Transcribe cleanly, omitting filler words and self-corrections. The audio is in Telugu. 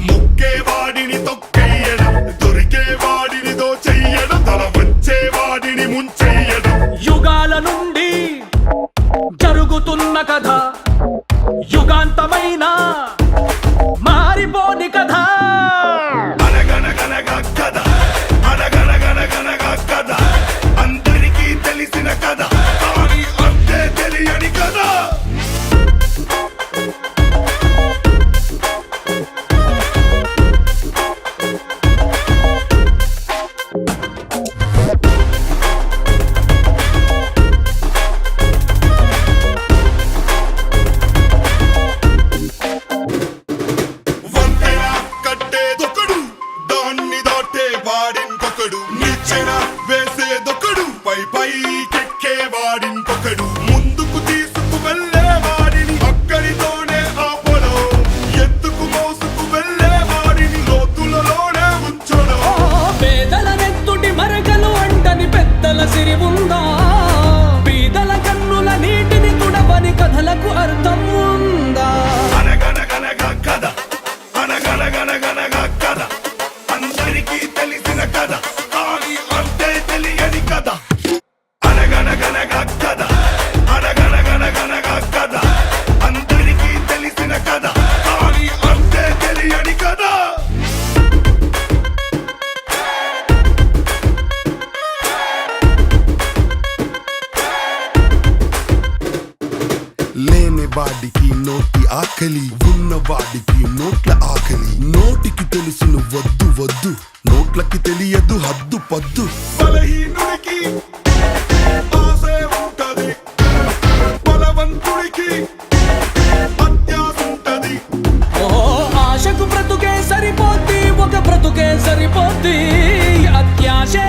మొక్కేవాడిని తొక్కేయడం, దొరికేవాడిని దోచెయ్యడం, తల వచ్చేవాడిని ముంచెయ్యడం. యుగాల నుండి జరుగుతున్న కథ, యుగాంతమైన మారిపోని కథ. అనగనగనగా కథ, అనగనగనగనగా కథ, అందరికీ తెలిసిన కథ, కానీ అంతే తెలియని కథ. నిచ్చెన వేసేదొకడు, పై పైకెక్కేవాడింకొకడు, ముందుకు తీసుకు వెళ్ళేవాడిని అక్కడితోనే ఆపడం, ఎత్తుకు మోసుకు వెళ్ళేవాడిని లోతులలోనే ఉంచడం. పేదల నెత్తుటి మరకలు అంటని పెద్దల సిరి ఉందా, బీదల కన్నుల నీటిని తుడవని కథలకు అర్థం ఉందా. అనగనగనగా కథ, అనగనగనగనగా కథ, అందరికీ తెలిసిన కథ, కానీ అంతే తెలియని కథ. అనగనగనగా కథ, అనగనగనగనగా కథ, అందరికీ తెలిసిన కథ, కానీ అంతే తెలియని కథ. లేని వాడికి నోటి ఆకలి, ఉన్నవాడికి నోట్ల ఆకలి. నోటికి తెలుసును వద్దు వద్దు, నోట్లకి తెలియదు హద్దు పద్దు. బలహీనుడికి ఆశే ఉంటది, బలవంతుడికి అత్యాశ ఉంటది. ఆశకు బ్రతుకే సరిపోద్ది, ఒక బ్రతుకే సరిపోద్ది, అత్యాశే